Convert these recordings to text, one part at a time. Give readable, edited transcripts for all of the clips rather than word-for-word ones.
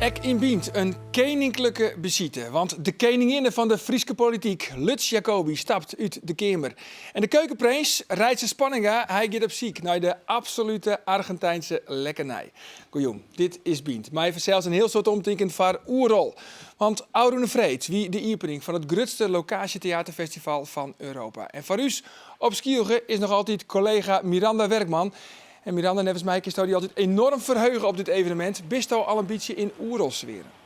Ek in Bient, een koninklijke visite. Want de koninginne van de Friese politiek, Lutz Jacobi, stapt uit de Kamer. En de keukenprins, Reitse Spanninga, hij gaat op ziek naar de absolute Argentijnse lekkernij. Goeiem, dit is Bient. Maar even zelfs een heel soort omtinken van oerrol. Want Oude Vreed, wie de opening van het grootste locatietheaterfestival van Europa. En voor u op Skielge is nog altijd collega Miranda Werkman. En Miranda, nevens mij is die altijd enorm verheugen op dit evenement. Bist al een beetje in oerolsferen?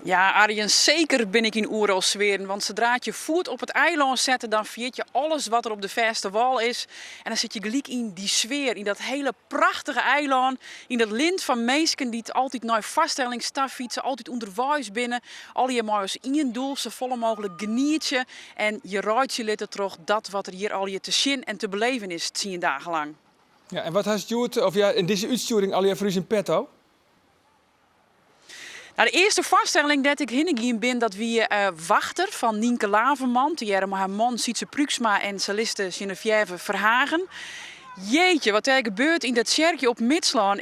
Ja, Arjen, zeker ben ik in oerolsferen. Want zodra je voet op het eiland zet, dan viert je alles wat er op de verste wal is. En dan zit je gelijk in die sfeer, in dat hele prachtige eiland. In dat lint van meesken die het altijd naar vaststelling fietsen, altijd onderwijs binnen. Al je maar als één doel, zo volle mogelijk genietje. En je rijdt je litten terug dat wat er hier al je te zien en te beleven is, 10 dagen lang. Ja, en wat heeft Stuart, of ja, in deze uitsturing al je voor u in petto? Nou, de eerste vaststelling dat ik heen ben, dat wie wachter van Nienke Laverman, die met haar man Sietse Pruksma en celliste Geneviève Verhagen. Jeetje, wat er gebeurt in dat kerkje op Mitslaan.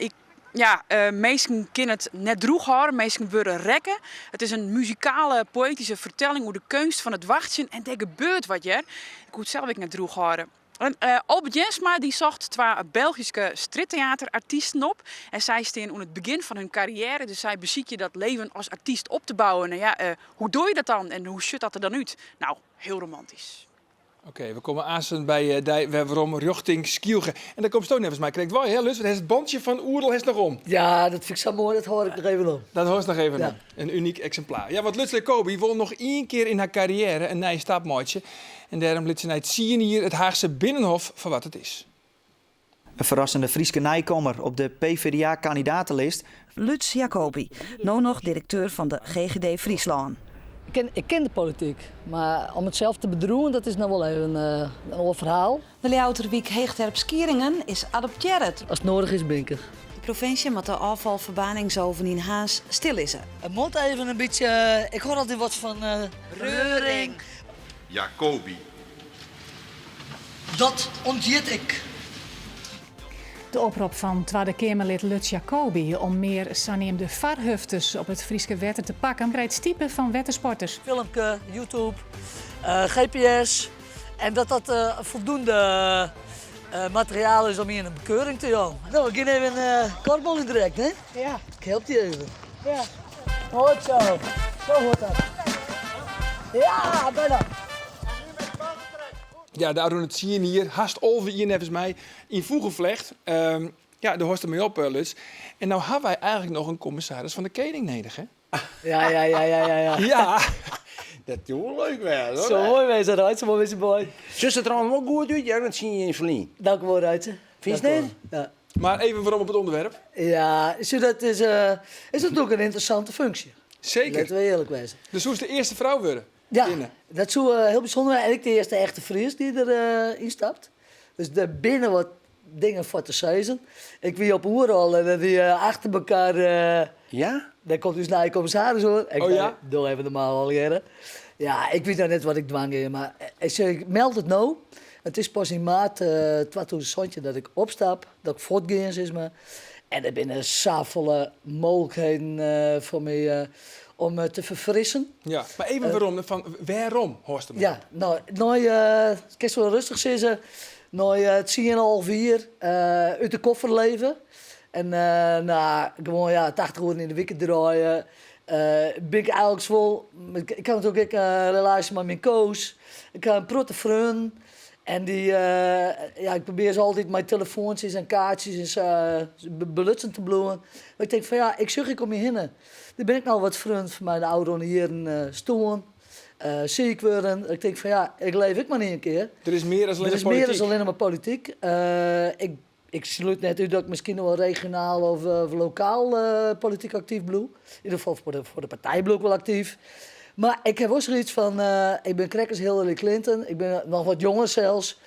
Meesten kunnen het net droeg houden, meesten worden rekken. Het is een muzikale, poëtische vertelling over de kunst van het wachten. En er gebeurt wat, je. Ik moet het zelf net droeg houden. Albert Jensma die zocht 2 Belgische striptheaterartiesten op. En zij staan aan het begin van hun carrière. Dus zij beziek je dat leven als artiest op te bouwen. Nou ja, hoe doe je dat dan? En hoe ziet dat er dan uit? Nou, heel romantisch. Oké, we komen aan bij waarom richting Skielge. En dan komt Stoon nevens mij. Krijgt wel, hè, Lus? Het bandje van Oerl is nog om. Ja, dat vind ik zo mooi. Dat hoor ik nog even om. Dat hoort nog even Ja. om. Een uniek exemplaar. Ja, want Lutz Jacobi wil nog 1 keer in haar carrière een nieuw stapmaatje. En daarom liet ze naar het zien hier het Haagse Binnenhof voor wat het is. Een verrassende Frieske nijkomer op de PvdA-kandidatenlijst. Lutz Jacobi, nou nog directeur van de GGD Friesland. Ik ken de politiek, maar om het zelf te bedroeven, dat is nou wel even een ander verhaal. De Lijouterwiek Heegterp Skieringen is adopteerd. Als het nodig is, ben ik er. De provincie met de afvalverbaningsoven in Haas stil is. Het moet even een beetje, ik hoor altijd wat van reuring. Jacobi. Dat ontjet ik. De oproep van Tweede Kamerlid Lutz Jacobi om meer saneemde varhuftes op het Frieske wetter te pakken, krijgt stiepen van wettersporters. Filmpje, YouTube, GPS. En dat voldoende materiaal is om hier een bekeuring te doen. Nou, we gaan even een karbol in direct, hè? Ja. Ik help je even. Ja. Goed zo. Zo hoort dat. Ja, bijna. Ja, daar doen het zien hier. Haast over hier nevens mij in Voegelvlecht. Ja, daar hoort er mee op, Lutz. En nou hebben wij eigenlijk nog een commissaris van de koning nodig, hè? Ja. Ja. Dat is wel leuk wel, hoor. Zo mooi wezen, Ruit. Zo mooi wezen, boy. Zus het trouwens wel goed uit, ja, dat zie je in Verlien. Dank u wel, Ruit. Vind je het niet? Ja. Maar even waarom op het onderwerp. Ja, dat is natuurlijk een interessante functie. Zeker. Laten we eerlijk wezen. Dus hoe is de eerste vrouw worden? Ja, Binnen. dat zou heel bijzonder zijn. En ik de eerste echte Fries die erin instapt. Dus er binnen wat dingen voor te zeggen. Ik wie op Oerol en die achter elkaar... Ja? Daar komt dus naar je commissaris hoor. Ik ja? doe even normaal al jaren. Ja, ik weet nou net wat ik dwang maar ik meld het nou. Het is pas in maart 2020 dat ik opstap, dat ik voortgaan is me. En er zijn zoveel mogelijkheden voor mij om te verfrissen. Ja, maar even waarom, Horst hem? Ja, nou, ik kan zo rustig zitten. Nou, het 10,5 uur uit de koffer leven. En gewoon 80 uur in de week draaien. Ben ik eigenlijk wel... Ik kan natuurlijk ook een relatie met mijn koos. Ik heb een protte vriend. En ik probeer ze altijd mijn telefoontjes en kaartjes en belutsen te bloeien. Maar ik denk van ik zeg ik om je heen. Dan ben ik nou wat vriend van mijn ouderen hier in stoelen. Ziek worden. Ik denk van ik leef ik maar niet een keer. Er is meer dan alleen Er is meer dan alleen maar politiek. Ik sluit net uit dat ik misschien nog wel regionaal of lokaal politiek actief ben. In ieder geval voor de partij ben ik wel actief. Maar ik heb ook zoiets van, ik ben crackers Hillary Clinton. Ik ben nog wat jonger zelfs.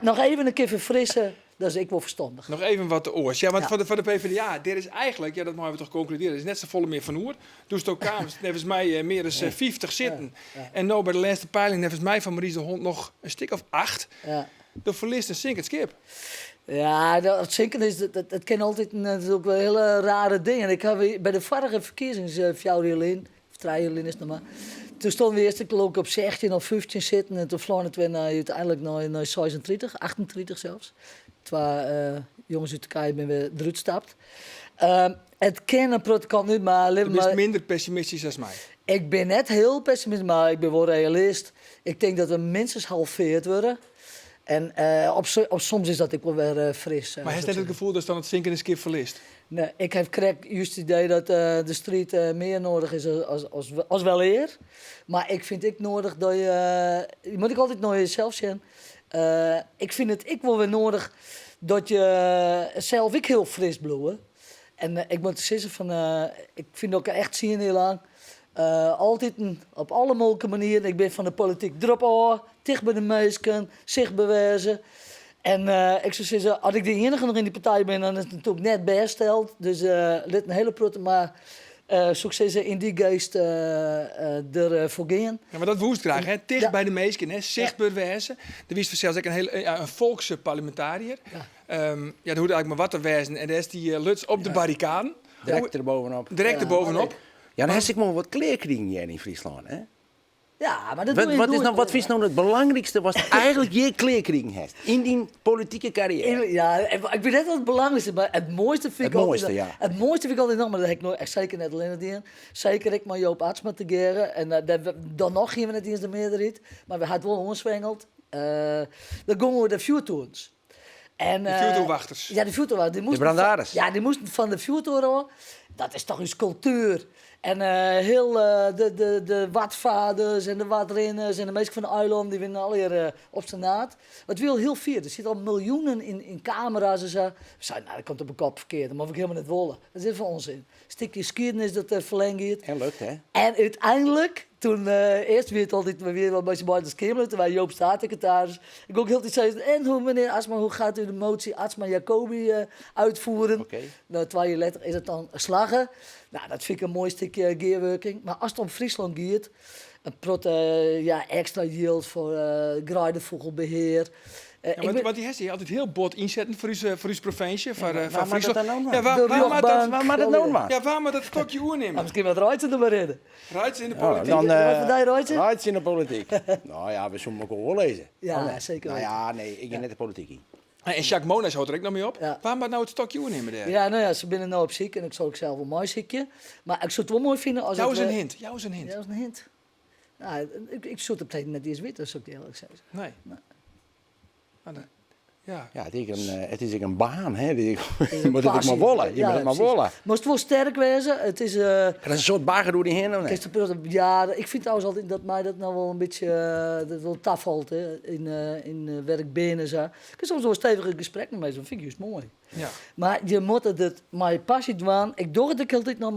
Nog even een keer verfrissen, dat is ik wel verstandig. Nog even wat de oors. Ja, want voor de PvdA, dit is eigenlijk, dat mogen we toch concluderen, het is net zo volle meer van Oer. Dus ook kamers, nevens mij meer dan 50 zitten. Ja. En nou bij de laatste peiling, nevens mij van Maurice de Hond nog een stuk of 8. Ja. Dan verliest een zinkend schip. Ja, dat zinken is, dat kan altijd natuurlijk wel hele rare dingen. Ik heb bij de vorige verkiezingsfjouwrieling, of trijrieling is het nog maar, toen stonden we eerst ook op 16 of 15 zitten en toen vlogen we uiteindelijk naar 36, 38 zelfs. Twee jongens uit Turkije ben we eruit gestapt. Het kan een protocol niet, maar... Je bent minder pessimistisch als mij. Ik ben net heel pessimistisch, maar ik ben wel realist. Ik denk dat we minstens halveerd worden. En soms is dat ook wel weer fris. Maar heeft net het gevoel dat dan het zinken eens een keer verliest? Nee, ik heb juist het idee dat de street meer nodig is als wel eer. Maar ik vind ik nodig dat je moet ik altijd naar jezelf zien. Ik vind het ik wel weer nodig dat je zelf ik heel fris bloeien. En ik moet zeggen van, ik vind ook echt zien heel lang. Altijd op alle mogelijke manieren. Ik ben van de politiek erop aan, dicht bij de mensen, zich bewijzen. En ik zou zeggen, als ik de enige nog in die partij ben, dan is het natuurlijk net bijsteld. Dus let een hele protte, maar succes in die geest ervoor gaan. Ja, maar dat woest graag, hè? Dicht bij de meesten, hè? Zichtbaar wezen. Er was zelfs ook een volkse parlementariër. Ja. Dat hoorde eigenlijk maar wat te wezen. En daar is die Luts op de barricade. Direct erbovenop. Direct erbovenop. Ja, dan heb ik maar wat kleerkringen hier in Friesland, hè? Ja, maar dat Wat is nou het belangrijkste wat eigenlijk je kleerkring hebt in die politieke carrière? Ja, ik weet net wat het belangrijkste, maar het mooiste vind ik altijd... ja. Het mooiste vind ik altijd nog, maar dat heb ik nooit, echt zeker net alleen het in. Zeker ik maar Joop Atsma te geren. En dan nog gingen we net eens de meerderheid. Maar we hadden wel omswengeld. Dan gingen we de vuurtoons. En, de vuurtoonwachters. Ja, de vuurtoonwachters. De brandaris. Ja, die moesten van de vuurtoren. Dat is toch een cultuur. En heel de watvaders en de watrenners en de meesten van de eiland, die winnen al hier op zijn naad. Het wil heel vier. Er zitten al miljoenen in camera's en zo. We zeiden, nou, dat komt op een kop verkeerd. Dat mag ik helemaal niet willen. Dat is van onzin. Een stukje geschiedenis dat verlengt. En lukt, hè? En uiteindelijk, toen eerst weer het altijd weer wel een beetje buiten het toen wij Joop staatssecretaris. Ik ook heel tijd zei, en meneer Atsma, hoe gaat u de motie Atsma-Jacobi uitvoeren? Okay. Nou, 2 jaar later is het dan slagen. Nou, dat vind ik een mooi stukje gearworking. Maar als het om Friesland gaat, een extra yield voor graaidenvogelbeheer. Want die heeft hier altijd heel bot inzetten voor uw provincie, van Friesland. Friesland. Waar maar dat nou maar? Ja, waar maar dat stokje oernemen? Nou, misschien wat Ruitsen er maar in. Ruitsen in de Ja, politiek. dan Ruitsen? Ruitsen in de politiek. Nou ja, we zullen elkaar wel lezen. Ja, zeker. Nou ja, nee, ik ga net de politiek in. En Jacques Monas houdt er ook nog mee op. Ja. Waar maar nou het stokje oernemen daar? Ja, nou ja, ze binnen nou op ziek en ik zal ook zelf wel mooi ziekje. Maar ik zou het wel mooi vinden als Jou het... is een hint. Jou is een hint. Ja, dat is een hint. Nou, ik zou het op tijd net eens weten, zou ik eerlijk zeggen. Nee. Maar ja. Ja, het is een baan, hè. Je moet het ook maar wollen. Je moet het maar wollen. Maar het wel sterk wezen. Het is... Dat is een soort bagger door die heen, of niet? Ja, ik vind trouwens altijd dat mij dat nou wel een beetje dat wel taf valt, hè, in werkbenen zo. Ik heb soms wel stevige gesprekken met zo, vind ik juist mooi. Ja. Maar je moet het mijn passie doen. Ik doe het ook altijd naar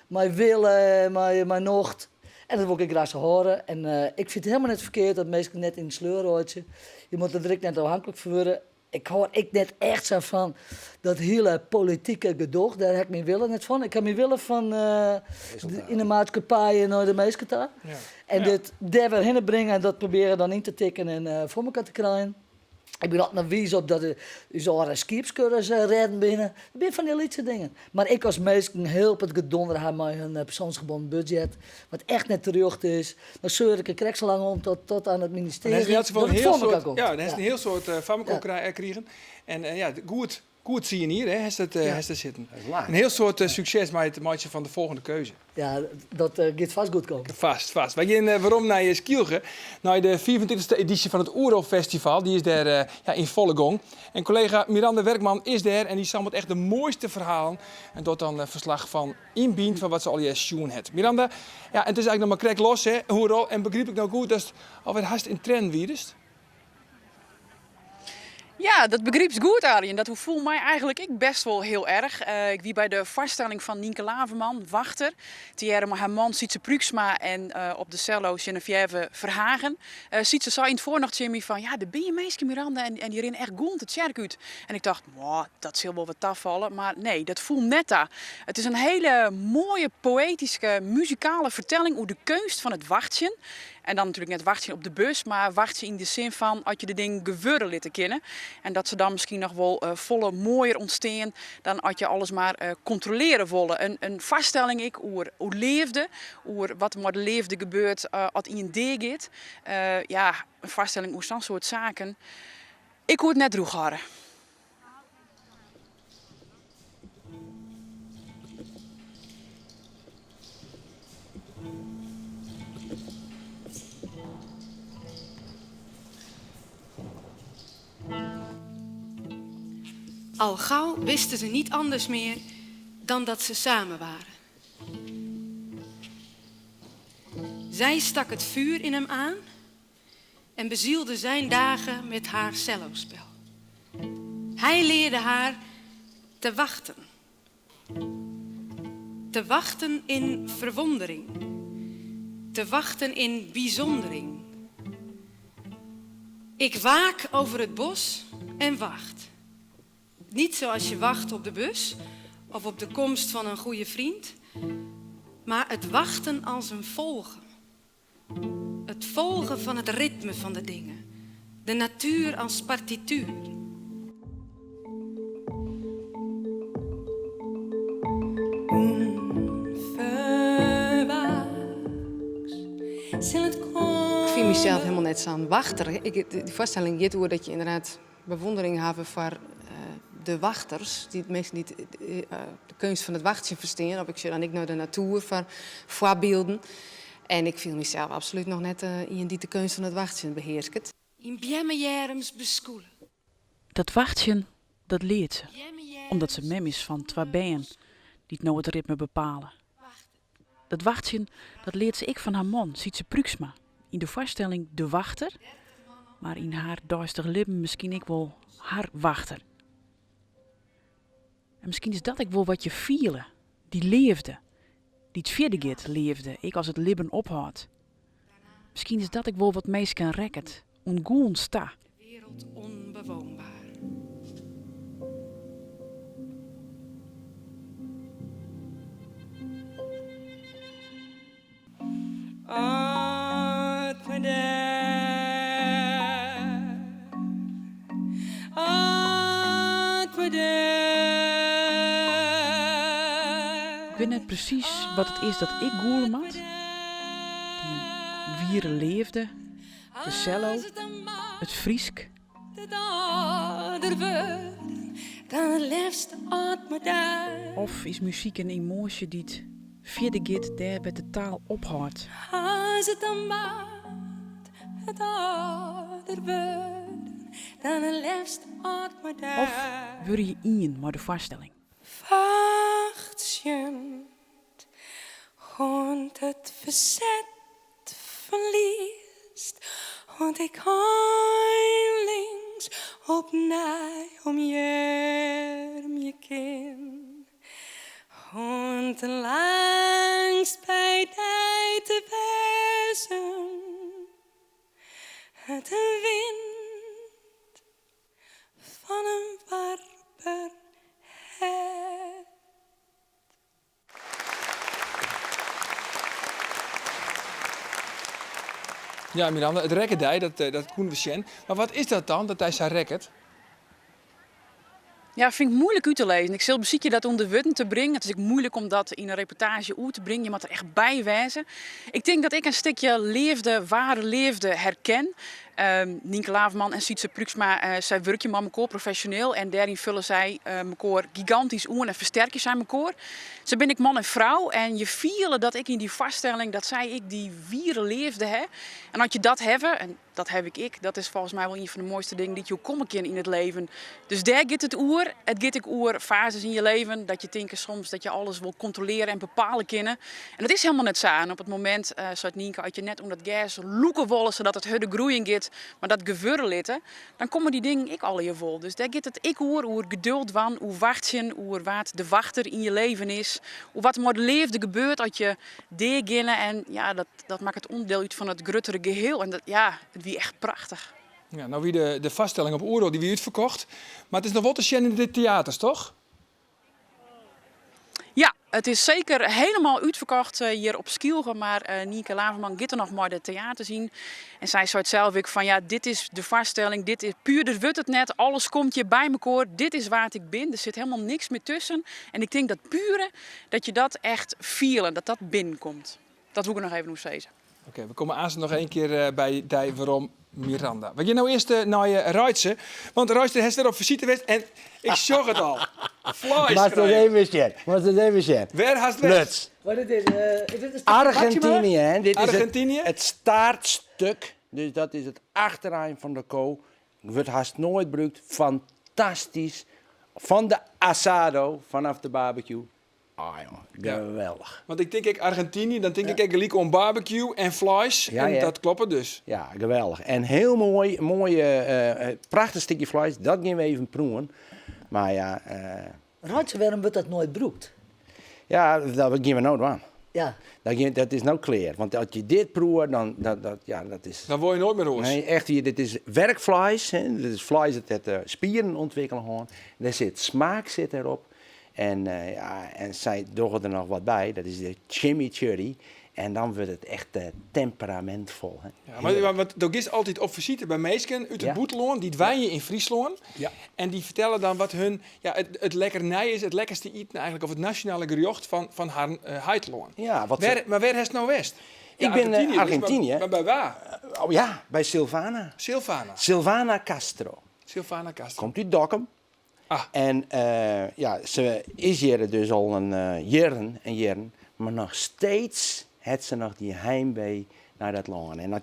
mijn willen, mijn nocht. En dat wil ik graag zo horen. En ik vind het helemaal net verkeerd dat mensen net in de sleur houden. Je moet er direct net afhankelijk voor worden. Ik hoor net echt zo van dat hele politieke gedoog. Daar heb ik mijn willen net van. Ik heb mijn willen van in de maatschappij en naar de mensen daar. Ja. En dit daar weer heen brengen en dat proberen dan in te tikken en voor elkaar te krijgen. Ik ben altijd naar wies op dat je zo'n skipscursus redden binnen. Ik ben van die lietse dingen. Maar ik als meesten help het gedonder aan met hun persoonsgebonden budget. Wat echt net terug is. Dan zeur ik krijg zo lang om tot aan het ministerie. Dan is dat het voor elkaar komt. Ja, dan is een heel soort farmaco krijgen. En ja, goed zie je hier, hè, heeft het zitten. Een heel soort succes met het maatje van de volgende keuze. Ja, dat gaat vast goed komen. Vast. Wij gaan waarom naar Skielge, naar de 24e editie van het Oerol Festival. Die is daar in volle gang. En collega Miranda Werkman is daar en die samelt echt de mooiste verhalen. En doet dan verslag van inbind van wat ze al je zien heeft. Miranda, ja, en het is eigenlijk nog maar krek los, hè, Oerol. En begreep ik nou goed dat het alweer haast in trend weer is? Ja, dat begreep is goed, Arjen. Dat voelt mij eigenlijk best wel heel erg. Ik wie bij de vaststelling van Nienke Laverman, wachter. Thierry haar man Sietse Pruksma en op de cello Geneviève Verhagen. Sietse zei in het voornacht Jimmy van, ja, de ben je meisje Miranda en die erin echt goed het kerk uit. En ik dacht, dat zal wel wat afvallen. Maar nee, dat voelt netta. Het is een hele mooie, poëtische, muzikale vertelling over de kunst van het wachtje. En dan natuurlijk net wachtje op de bus, maar wachtje in de zin van als je de ding gewurren laten kennen. En dat ze dan misschien nog wel volle mooier ontstaan dan als je alles maar controleren willen. Een vaststelling ik over hoe leefde, over wat er met de leefde gebeurt als iemand gaat. Ja, een vaststelling over zo'n soort zaken. Ik hoor het net droeg horen. Al gauw wisten ze niet anders meer dan dat ze samen waren. Zij stak het vuur in hem aan en bezielde zijn dagen met haar cellospel. Hij leerde haar te wachten. Te wachten in verwondering. Te wachten in bijzondering. Ik waak over het bos en wacht. Niet zoals je wacht op de bus of op de komst van een goede vriend, maar het wachten als een volgen. Het volgen van het ritme van de dingen. De natuur als partituur. Ik vind mezelf helemaal net zo'n wachter. Die voorstelling gaat over dat je inderdaad bewondering hebt voor de wachters, die het meestal niet de kunst van het wachten verstaan. Of ik zie dan ik naar de natuur voor voorbeelden. En ik viel mezelf absoluut nog net in die de kunst van het wachten beheerst. In bjemmejerms beskoelen. Dat wachtjen, dat leert ze. Omdat ze mem is van twee bijen die het nou het ritme bepalen. Dat wachtjen, dat leert ze ik van haar man, Sietse Pruksma. In de voorstelling De Wachter, maar in haar duistere lippen misschien ik wel haar wachter. En misschien is dat ik wel wat je vielen, die leefde. Die het vierde git leefde, ik als het libben ophoudt. Misschien is dat ik wel wat meest kan rekken, ongoen sta. De wereld onbewoonbaar. Ik weet net precies wat het is dat ik goelen mat. Die wieren leefde, de cello, het Friesk. Of is muziek een emotie die het vierde git daar bij de taal ophoudt. Of wil je in maar de voorstelling? Wachtjend, und het verzet verliest, und ik heimlings opnij om je kin, und langs bij die te wezen, het wind van een warper het. Ja, Miranda, het rekkerdij, dat koen we zien. Maar wat is dat dan, dat hij zijn rekkert? Ja, vind ik moeilijk uit te lezen. Ik zal beziek je dat om de woorden te brengen. Het is ook moeilijk om dat in een reportage uit te brengen. Je moet er echt bij wijzen. Ik denk dat ik een stukje leefde, ware leefde herken. Nienke Laverman en Sietse Pruksma, zij werken met elkaar professioneel. En daarin vullen zij elkaar gigantisch oen en versterken zij elkaar. Ze ben ik man en vrouw. En je vielen dat ik in die vaststelling, dat zij ik die wieren leefde. Hè. En als je dat hebben, en dat heb ik, dat is volgens mij wel een van de mooiste dingen die je komen kan in het leven. Dus daar gaat het oer. Het gaat ik oer fases in je leven. Dat je denkt soms dat je alles wil controleren en bepalen kunnen. En dat is helemaal net zo. En op het moment, zoals Nienke, als je net om dat gas loeken willen, zodat het harde groeien gaat, maar dat gevurren litten, dan komen die dingen ik al je vol. Dus daar gaat het ik hoe geduld van, hoe wachtje, hoe wat de wachter in je leven is, hoe wat maar de leefde gebeurt als je deeginnen. En ja, dat maakt het onderdeel uit van het gruttere geheel. En dat, ja, het wie echt prachtig. Ja, nou wie de vaststelling op Oerol, die wie uitverkocht. Maar het is nog wat te zien in de theaters, toch? Ja, het is zeker helemaal uitverkocht hier op Skielge. Maar Nienke Laverman gaat er nog maar de theater zien. En zij zei het zelf ook van ja, dit is de vaststelling. Dit is puur, dit wordt het net. Alles komt hier bij elkaar. Dit is waar ik ben. Er zit helemaal niks meer tussen. En ik denk dat pure, dat je dat echt vielen, dat binnenkomt. Dat wil ik nog even nog zeggen. Oké, we komen aan nog één keer bij die waarom Miranda. We gaan nou eerst naar je Ruitse. Want Ruitse heeft er op visite geweest en ik zag het al. Flies Maar het even zien. Waar haast het? Luts. Wat is dit? Is dit een Argentinië, hè? Dit is Argentinië? het staartstuk. Dus dat is het achteraan van de kool. Wordt haast nooit gebruikt. Fantastisch. Van de asado, vanaf de barbecue. Ah joh, geweldig. Want ik denk Argentinië, dan denk ik gelijk om barbecue en vlees. Ja, en ja. dat klopt dus. Ja, geweldig. En heel mooi, prachtig stukje vlees. Dat gaan we even proeven. Maar ja, Ruitse, waarom wordt dat nooit broekt? ja, dat gaan we nou doen. Ja. Dat is nou clear. Want als je dit proeft, dan dat is... Dan word je nooit meer roos. Nee, echt hier, dit is werkvlees. Hè. Dit is vlees dat spieren ontwikkelen gewoon. Er zit smaak zit erop. En, en zij doen er nog wat bij. Dat is de chimichurri. En dan wordt het echt temperamentvol. Hè. Ja, maar er is altijd op visite bij meesken uit het Boeteloon. Die dwijnen in Friesland. Ja. En die vertellen dan wat hun het lekkernij is. Het lekkerste eten eigenlijk. Of het nationale gerecht van haar Heidloon. Ja, wat Maar waar is het nou west? Ik ben Argentinië. Maar bij waar? Oh ja, bij Silvana. Silvana. Silvana Castro. Silvana Castro. Komt uit Dokkum. Ah. En ze is hier dus al een jaren. Maar nog steeds heeft ze nog die heimwee naar dat land. En als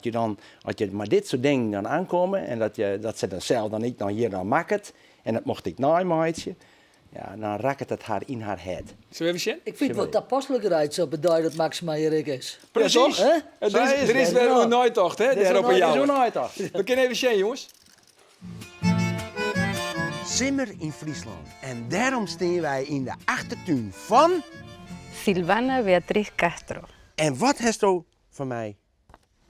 je maar dit soort dingen dan aankomen. En dat ze dan zelf dan niet dan hier dan maakt. En dat mocht ik naaimaaitje. Ja, dan raakt het haar in haar head. Zullen we even zien? Ik vind het wat tapastelijker uit zo beduid dat Maxima hier is. Precies. Hè? Er is weer een nooitocht, hè? Daar op een jou. nooit. We kunnen even zien, jongens. Simmer in Friesland. En daarom staan wij in de achtertuin van... Silvana Beatriz Castro. En wat heeft u van mij?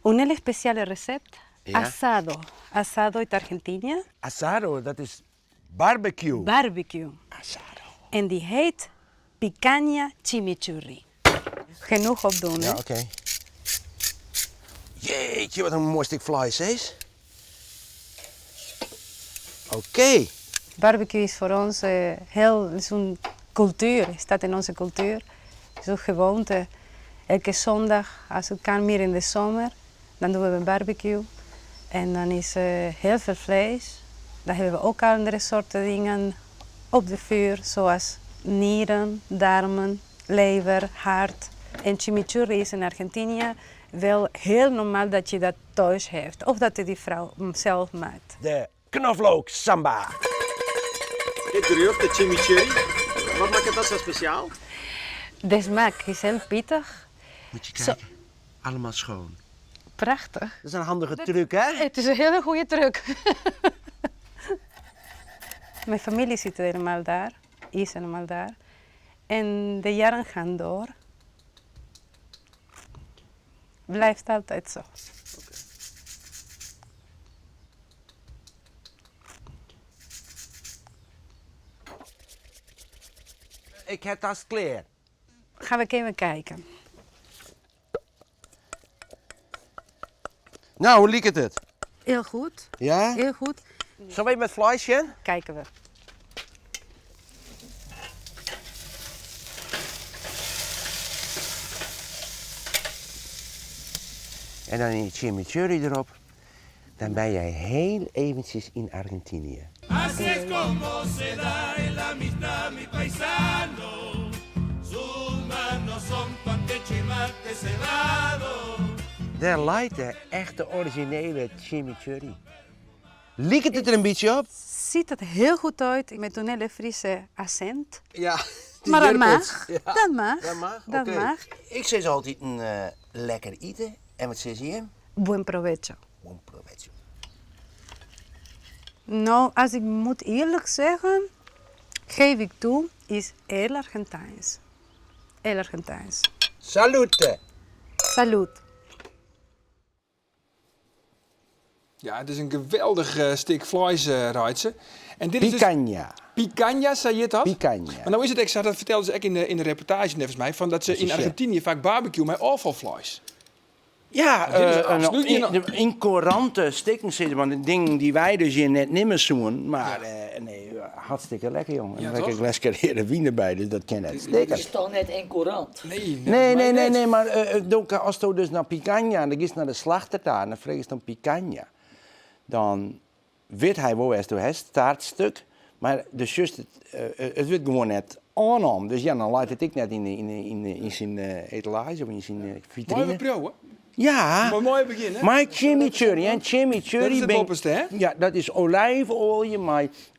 Un especial recept, Ja. asado. Asado uit Argentinië. Asado, dat is barbecue. Barbecue. Asado. En die heet picanha chimichurri. Genoeg opdoen, hè? Ja, oké. Jeetje, wat een mooi stuk vlees is. Oké. Barbecue is voor ons is een cultuur, staat in onze cultuur. Het is een gewoonte. Elke zondag, als het kan meer in de zomer, dan doen we een barbecue. En dan is heel veel vlees. Dan hebben we ook andere soorten dingen op de vuur, zoals nieren, darmen, lever, hart. En chimichurri is in Argentinië wel heel normaal dat je dat thuis heeft. Of dat die vrouw zelf maakt. De knoflook samba. Dit gerecht, de chimichurri. Wat maakt dat zo speciaal? De smaak is heel pittig. Moet je kijken. Allemaal schoon. Prachtig. Dat is een handige truc, hè? Het is een hele goede truc. Mijn familie zit helemaal daar, is helemaal daar. En de jaren gaan door. Blijft altijd zo. Okay. Ik heb dat klaar. Gaan we even kijken. Nou, hoe liep het? Heel goed. Ja? Heel goed. Zullen we met vleesje? Kijken we. En dan die chimichurri erop. Dan ben jij heel eventjes in Argentinië. Así es como se da en la amistad, mi paisano. Sus manos son pan de chimate cebado. Daar lijkt de echte originele chimichurri. Liekt het er een beetje op? Ziet het heel goed uit met een hele Friese accent. Ja. Maar dat Jerpels. mag. Ja. Dat mag. Dat mag? Dat Oké. mag. Ik zeg altijd een lekker eten. En wat zeg je? Buen provecho. Buen provecho. Nou, als ik moet eerlijk zeggen, geef ik toe, is heel Argentijns. Heel Argentijns. Salute. Salut. Ja, het is een geweldig stuk vlees, Reitse. En dit Picanha. is dus picanha, zei je dat? Picanha. Maar nou is het exact, dat vertelden ze ook in de reportage volgens mij, van dat ze in Argentinië vaak barbecue met afvalvlees. Ja, dit is absoluut niet... incoherente stikken zitten, want de dingen die wij dus hier net niet meer zoen, maar nee, hartstikke lekker, jongen. En Ja, dan heb ik toch? les keer wien erbij, dus dat ken ik. Het is toch net incoherent? Nee, maar als je dus naar picanha, dan ga je naar de slachter daar en dan vraag je dan picanha. Dan weet hij wel eens, het staartstuk, maar dus just het wordt gewoon net aanom. Dus ja, dan laat het ik net in zijn etalage of in zijn vitrine. Mooi beproeven. Ja, Maar mooi beginnen. maar chimichurri, hè? Chimichurri. Dat is het bopperste, hè? Ja, dat is olijfolie,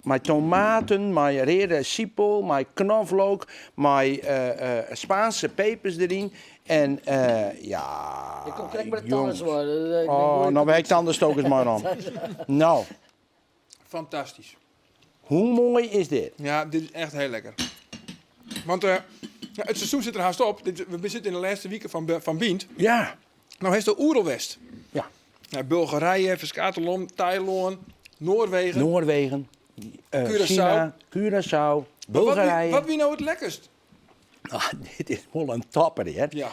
met tomaten, met rode sipol, met knoflook, met Spaanse pepers erin. En ja. Ik kom gelijk bij de jongens. tandarts worden. Oh, nou werkt anders ook eens maar om. Nou, Fantastisch. hoe mooi is dit? Ja, dit is echt heel lekker. Want het seizoen zit er haast op. We zitten in de laatste weken van Bient. Ja. Nou heeft de Oerelwest. Ja. Bulgarije, Vescatelon, Thailand, Noorwegen. Curaçao. China, Curaçao, Bulgarije. Wat wie nou het lekkerst? Ah, dit is wel een topper, hè? Ja.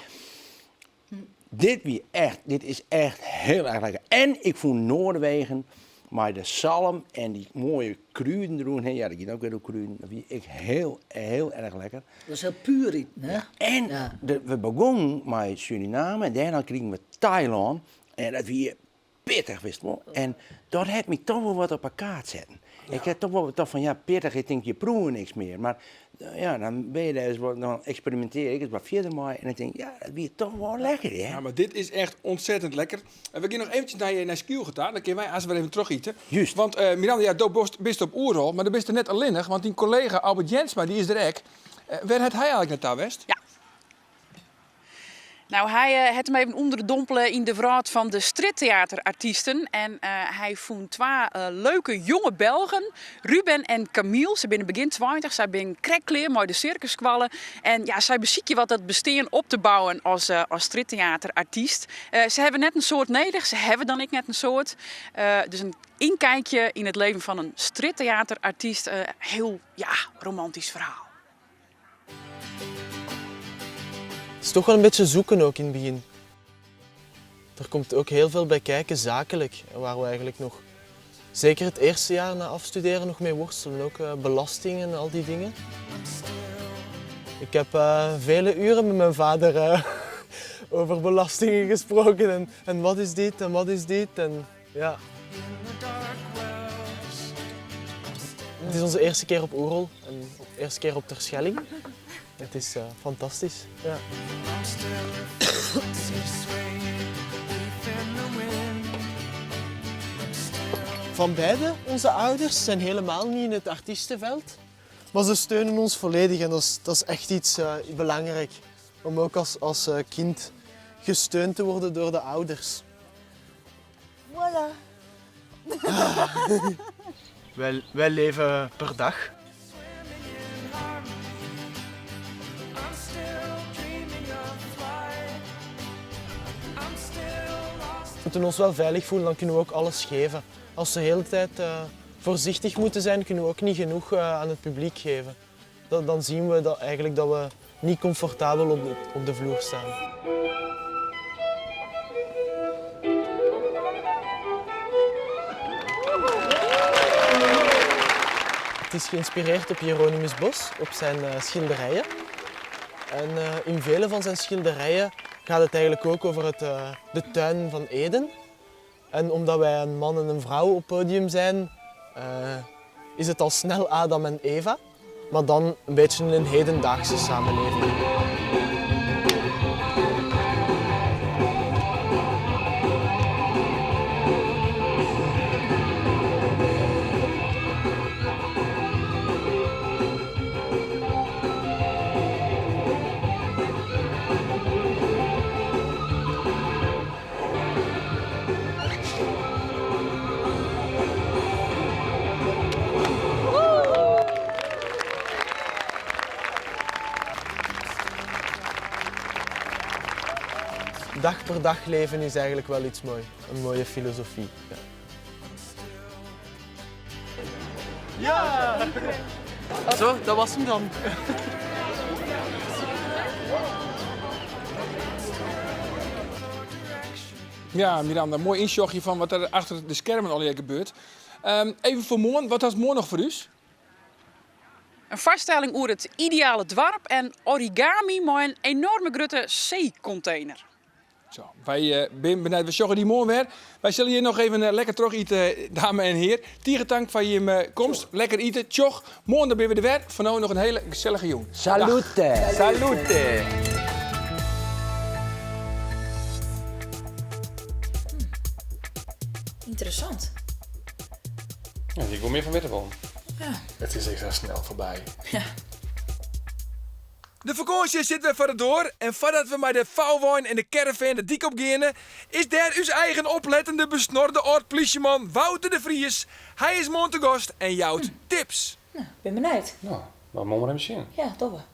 Dit is echt heel erg lekker. En ik vond Noorwegen, maar de zalm en die mooie kruiden erin. Ja, dat gaat ook weer door kruiden. Dat vind ik heel erg lekker. Dat is heel puur in, hè? En we begonnen met Suriname en daarna kregen we Thailand. En dat weer pittig, wist je. En dat heeft me toch wel wat op een kaart zetten. Ja. Ik heb toch wel wat van, ja, pittig, ik denk, je proeft niks meer. Maar ja, dan ben je daar eens wat, dan experimenteer ik eens wat verder mee. En ik denk, ja, dat weer toch wel lekker, hè? Ja, maar dit is echt ontzettend lekker. En we gaan nog eventjes naar Skiel gedaan. Dan kunnen wij als we even terug eten. Juist. Want Miranda, ja, je bent op Oerol, maar dan bent er net alleenig. Want die collega Albert Jensma, die is er ook. Waar had hij eigenlijk net daar West? Ja. Nou, hij had hem even onderdompelen in de vraat van de striptheaterartiesten. En hij vond twee leuke jonge Belgen, Ruben en Camille. Ze zijn begin 20, zij zijn krekkleer, maar de circuskwallen. En ja, zij bezieken wat dat bestaan op te bouwen als striptheaterartiest. Ze hebben net een soort nodig, ze hebben dan ik net een soort. Dus een inkijkje in het leven van een striptheaterartiest. Heel, romantisch verhaal. Het is toch wel een beetje zoeken ook in het begin. Er komt ook heel veel bij kijken, zakelijk, waar we eigenlijk nog, zeker het eerste jaar na afstuderen, nog mee worstelen. Ook belastingen en al die dingen. Ik heb vele uren met mijn vader over belastingen gesproken en wat is dit en wat is dit. En, ja. Het is onze eerste keer op Oerol en de eerste keer op Terschelling. Het is fantastisch. Ja. Van beide onze ouders zijn helemaal niet in het artiestenveld. Maar ze steunen ons volledig en dat is echt iets belangrijk. Om ook als kind gesteund te worden door de ouders. Voilà. Wij leven per dag. We moeten ons wel veilig voelen, dan kunnen we ook alles geven. Als we de hele tijd voorzichtig moeten zijn, kunnen we ook niet genoeg aan het publiek geven. Dan zien we dat we niet comfortabel op de vloer staan. Het is geïnspireerd op Hieronymus Bos, op zijn schilderijen. En in vele van zijn schilderijen gaat het eigenlijk ook over de tuin van Eden. En omdat wij een man en een vrouw op podium zijn, is het al snel Adam en Eva, maar dan een beetje in een hedendaagse samenleving. Dag per dag leven is eigenlijk wel iets moois. Een mooie filosofie. Ja. Ja! Zo, dat was hem dan. Ja, Miranda, mooi inshotje van wat er achter de schermen al gebeurt. Even voor morgen, wat was morgen nog voor u? Een vaststelling over het ideale dorp en origami met een enorme grote zeecontainer. Zo, wij benieuwd, we zorgen die morgen weer. Wij zullen hier nog even lekker terug eten, dames en heren. Tierentank van je komst, lekker eten, tjoch. Morgen dan ben we er weer. Voor nu nog een hele gezellige jongen. Salute! Salute! Interessant. Ja, die komt meer van Witterbom. Ja. Het is echt zo snel voorbij. Ja. De vakantie zit weer voor de door. En voordat we met de vouwwijn en de caravan de dik op gaan, is daar uw eigen oplettende besnorde oud-politieman Wouter de Vries. Hij is morgen te gast en jouwt tips. Nou, ben benieuwd. Nou, wat moeten we hem zien? Ja, toch wel.